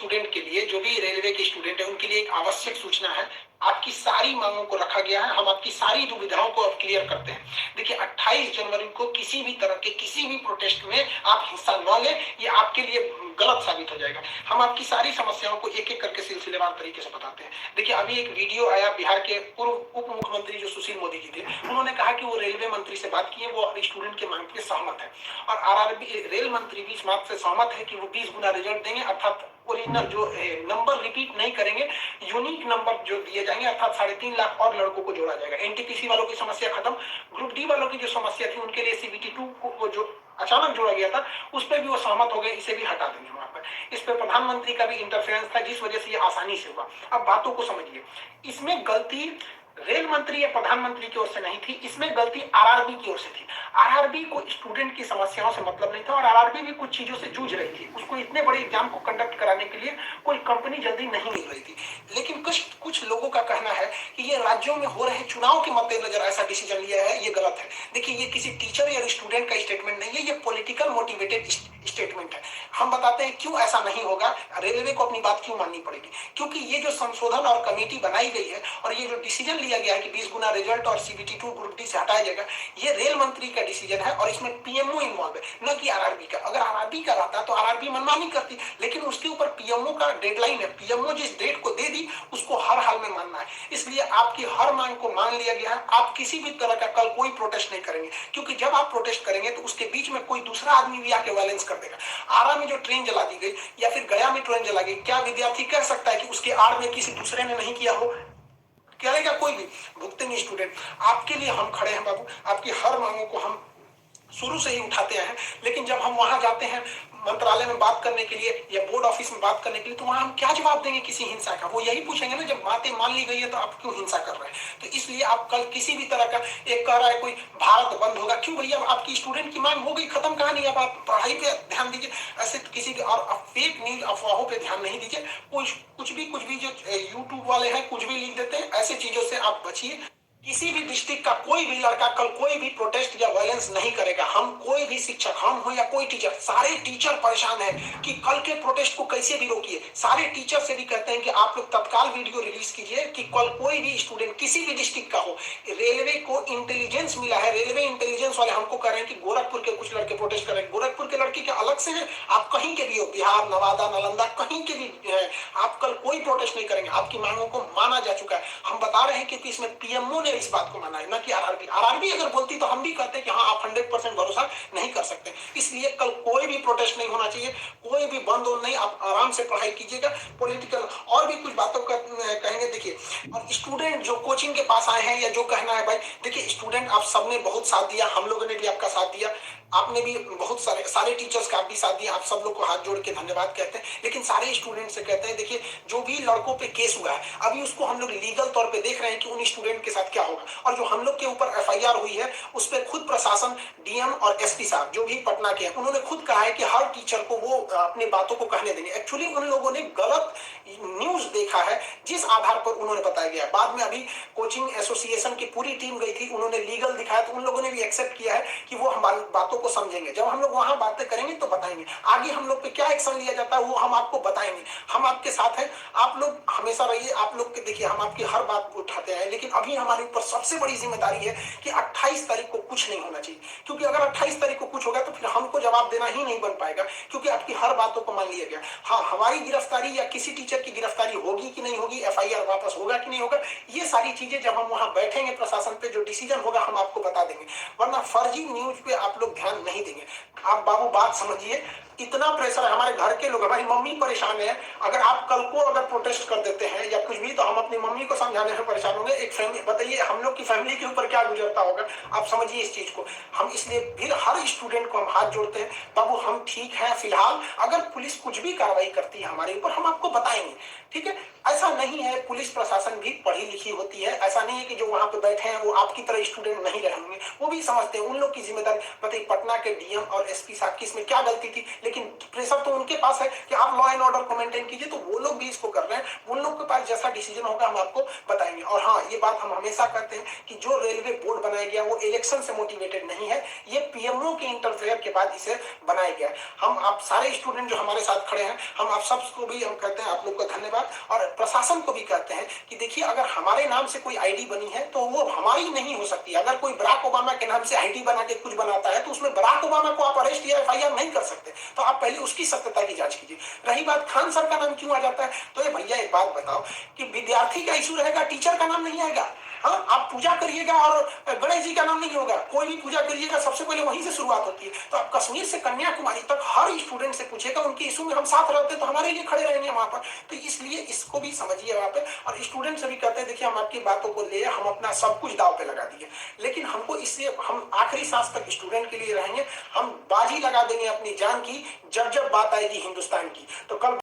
Student के लिए, जो भी रेलवे के स्टूडेंट है, उनके लिए एक आवश्यक सूचना है। आपकी सारी मांगों को रखा गया है, हम आपकी सारी दुविधाओं को अब क्लियर करते हैं। देखिए 28 जनवरी को किसी भी तरह के किसी भी प्रोटेस्ट में आप हिस्सा न लें, ये आपके लिए गलत साबित हो जाएगा। हम आपकी सारी समस्याओं को एक एक करके सिलसिलेवार तरीके से बताते हैं। देखिए अभी एक वीडियो आया, बिहार के पूर्व उप मुख्यमंत्री जो सुशील मोदी जी थे, उन्होंने कहा कि वो रेलवे मंत्री से बात किए, वो स्टूडेंट के मांग पे सहमत है, और आरआरबी रेल मंत्री भी इस बात से सहमत है कि वो 20 गुना रिजल्ट देंगे, अर्थात ओरिजिनल जो नंबर रिपीट नहीं करेंगे, यूनिक नंबर जो दिए जाएंगे, अर्थात 3.5 लाख और लड़कों को जोड़ा जाएगा। एनटीपीसी वालों की समस्या खत्म, ग्रुप डी वालों की जो समस्या थी उनके लिए सीबीटी 2 को जो अचानक जोड़ा गया था, उस पर भी वो सहमत हो गए, इसे भी हटा देंगे वहां पर। इस पर प्रधानमंत्री का भी इंटरफेरेंस था, जिस वजह से ये आसानी से हुआ। अब बातों को समझिए, इसमें गलती रेल मंत्री या प्रधानमंत्री की ओर से नहीं थी, इसमें गलती आरआरबी की ओर से थी। आरआरबी को स्टूडेंट की समस्याओं से मतलब नहीं था, और आरआरबी भी कुछ चीजों से जूझ रही थी। उसको इतने बड़े एग्जाम को कंडक्ट कराने के लिए कोई कंपनी जल्दी नहीं मिल रही थी। लेकिन कुछ लोगों का कहना है कि ये राज्यों में हो रहे चुनाव के मद्देनजर ऐसा डिसीजन लिया है, ये गलत है। देखिए ये किसी टीचर या स्टूडेंट का स्टेटमेंट नहीं है, ये पॉलिटिकल मोटिवेटेड स्टेटमेंट है। हम बताते हैं क्यों ऐसा नहीं होगा, रेलवे को अपनी बात क्यों माननी पड़ेगी। क्योंकि ये जो संशोधन और कमेटी बनाई गई है, और ये जो डिसीजन लिया गया है कि 20 गुना रिजल्ट और सीबीटी 2 ग्रुप डी से हटाया जाएगा, ये रेल मंत्री का डिसीजन है, और इसमें पीएमओ इन्वॉल्व है, न कि आरआरबी का। अगर आरआरबी का रहता तो आरआरबी मनमानी करती, लेकिन उसके ऊपर पीएमओ का डेडलाइन है। पीएमओ जिस डेट को दे दी उसको हर हाल में मानना है, इसलिए आपकी हर मांग को मान लिया गया है। आप किसी भी तरह का कल कोई प्रोटेस्ट नहीं करेंगे, क्योंकि जब आप प्रोटेस्ट करेंगे तो उसके बीच में कोई दूसरा आदमी भी आके वायलेंस कर देगा। आरा में जो ट्रेन जला दी गई या फिर गया में ट्रेन जला गई, क्या विद्यार्थी कह सकता है कि उसके आड़ में किसी दूसरे ने नहीं किया हो? करेगा कोई भी? भुगतेंगे स्टूडेंट। आपके लिए हम खड़े हैं बाबू, आपकी हर मांगों को हम शुरू से ही उठाते हैं। लेकिन जब हम वहां जाते हैं मंत्रालय में बात करने के लिए या बोर्ड ऑफिस में बात करने के लिए, तो वहां हम क्या जवाब देंगे किसी हिंसा का? वो यही पूछेंगे ना, जब बातें मान ली गई है तो आप क्यों हिंसा कर रहे हैं? तो इसलिए आप कल किसी भी तरह का, एक कह रहा है कोई भारत बंद होगा, क्यों भैया? आपकी स्टूडेंट की मांग हो गई, खत्म कहानी। अब आप पढ़ाई पे ध्यान दीजिए, ऐसे किसी और फेक न्यूज अफवाहों पे ध्यान नहीं दीजिए। कुछ भी जो यूट्यूब वाले हैं कुछ भी लिख देते हैं, ऐसी चीजों से आप बचिए। किसी भी डिस्ट्रिक्ट का कोई भी लड़का कल कोई भी प्रोटेस्ट या वायलेंस नहीं करेगा। हम कोई भी शिक्षक, हम हो या कोई टीचर, सारे टीचर परेशान हैं कि कल के प्रोटेस्ट को कैसे भी रोकिए। सारे टीचर से भी कहते हैं कि आप लोग तत्काल वीडियो रिलीज कीजिए कि कल कोई भी स्टूडेंट किसी भी डिस्ट्रिक्ट का हो। रेलवे को इंटेलिजेंस मिला है, रेलवे इंटेलिजेंस वाले हमको कह रहे हैं कि गोरखपुर के कुछ लड़के प्रोटेस्ट कर रहे हैं। गोरखपुर के लड़के क्या अलग से हैं? आप कहीं के भी हो, बिहार, नवादा, नालंदा, कहीं के भी है, आप कल कोई प्रोटेस्ट नहीं करेंगे। आपकी मांगों को माना जा चुका है। हम बता रहे हैं कि इसमें पीएमओ ने इस बात को माना है, ना कि आरआरबी। आरआरबी अगर बोलती तो हम भी कहते कि हाँ आप 100% भरोसा नहीं कर सकते। इसलिए कल कोई भी प्रोटेस्ट नहीं होना चाहिए, कोई भी बंद नहीं। आप आराम से पढ़ाई कीजिएगा। पॉलिटिकल और भी कुछ बातों का कहेंगे। देखिए, और स्टूडेंट जो कोचिंग के पास आए हैं या जो कहना है भाई, देखिए स्टूडेंट आप सबने बहुत साथ दिया, हम लोगों ने भी आपका साथ दिया, आपने भी बहुत सारे टीचर्स का भी साथ दिया। आप सब लोग को हाथ जोड़ के धन्यवाद कहते हैं। लेकिन सारे स्टूडेंट से कहते हैं, देखिए जो भी लड़कों पे केस हुआ है, अभी उसको हम लोग लीगल तौर पे देख रहे हैं कि उन स्टूडेंट के साथ क्या होगा। और जो हम लोग के ऊपर एफआईआर हुई है, उस पर खुद प्रशासन, डीएम और एसपी साहब जो भी पटना के हैं, उन्होंने खुद कहा है कि हर टीचर को वो अपनी बातों को कहने देंगे। एक्चुअली उन लोगों ने गलत न्यूज देखा है, जिस आधार पर उन्होंने बताया गया। बाद में अभी कोचिंग एसोसिएशन की पूरी टीम गई थी, उन्होंने लीगल दिखाया, तो उन लोगों ने भी एक्सेप्ट किया है कि वो हमारी बातों को समझेंगे। जब हम लोग वहां बातें करेंगे तो बताएंगे। आगे हम लोग पे क्या एक्शन लिया जाता है वो हम आपको बताएंगे। हम आपके साथ हैं, आप लोग हमेशा रहिए। आप लोग के देखिए, हम आपकी हर बात को उठाते हैं, लेकिन अभी हमारे ऊपर सबसे बड़ी जिम्मेदारी है कि 28 तारीख को कुछ नहीं होना चाहिए। क्योंकि अगर 28 तारीख को कुछ होगा तो फिर हमको जवाब देना ही नहीं बन पाएगा, क्योंकि आपकी हर बातों को मान लिया गया। हाँ, हमारी गिरफ्तारी या किसी टीचर की गिरफ्तारी होगी कि नहीं होगी, एफआईआर वापस होगा कि नहीं होगा, ये सारी चीजें जब हम वहां बैठेंगे प्रशासन पे, जो डिसीजन होगा हम आपको बता देंगे। वरना फर्जी न्यूज पे आप लोग ध्यान नहीं देंगे। आप बाबू बात समझिए, इतना प्रेशर है। हमारे घर के लोग, हमारी मम्मी परेशान है। अगर आप कल को अगर प्रोटेस्ट कर देते हैं या कुछ भी, तो हम अपनी मम्मी को समझाने में परेशान होंगे। एक फैमिली, बताइए हम लोग की फैमिली के ऊपर क्या गुजरता होगा। आप समझिए इस चीज को। हम इसलिए फिर हर स्टूडेंट को हम हाथ जोड़ते हैं, बाबू हम ठीक है फिलहाल। अगर पुलिस कुछ भी कार्रवाई करती है हमारे ऊपर, हम आपको बताएंगे, ठीक है? ऐसा नहीं है, पुलिस प्रशासन भी पढ़ी लिखी होती है। ऐसा नहीं है कि जो वहां पे बैठे हैं वो आपकी तरह स्टूडेंट नहीं रहेंगे, वो भी समझते हैं। उन लोग की जिम्मेदारी, बताइए पटना के डीएम और एसपी साहब की इसमें क्या गलती थी, लेकिन प्रेशर तो उनके पास है कि आप लॉ एंड ऑर्डर को मेंटेन कीजिए, तो वो लोग भी इसको कर रहे हैं। उन लोग के पास जैसा डिसीजन होगा हम आपको बताएंगे। और हाँ, ये बात हम हमेशा कहते हैं कि जो रेलवे बोर्ड बनाया गया वो इलेक्शन से मोटिवेटेड नहीं है, ये पीएमओ के इंटरफेयर के बाद इसे बनाया गया। हम आप सारे स्टूडेंट जो हमारे साथ खड़े हैं, हम आप सबको भी हम कहते हैं आप लोग को धन्यवाद, और प्रशासन को भी कहते हैं कि देखिए अगर हमारे नाम से कोई आईडी बनी है तो वो हमारी नहीं हो सकती। अगर कोई बराक ओबामा के नाम से आईडी बना के कुछ बनाता है तो उसमें बराक ओबामा को आप अरेस्ट या एफआईआर नहीं कर सकते, तो आप पहले उसकी सत्यता की जांच कीजिए। रही बात खान सर का नाम क्यों आ जाता है, तो ये भैया एक बात बताओ कि विद्यार्थी का इशू रहेगा, टीचर का नाम नहीं आएगा। हाँ, आप पूजा करिएगा और गणेश जी का नाम नहीं होगा, कोई भी पूजा करिएगा सबसे पहले वहीं से शुरुआत होती है। तो आप कश्मीर से कन्याकुमारी तक हर स्टूडेंट से पूछेगा, उनके इशू में हम साथ रहते तो हमारे लिए खड़े रहेंगे वहां पर। तो इसलिए इसको भी समझिए वहां पे, और स्टूडेंट से भी कहते हैं देखिए हम आपकी बातों को ले, हम अपना सब कुछ दाव पे लगा दिए, लेकिन हमको इससे हम आखिरी सांस तक स्टूडेंट के लिए रहेंगे, हम बाजी लगा देंगे अपनी जान की जब जब बात आएगी हिंदुस्तान की। तो कल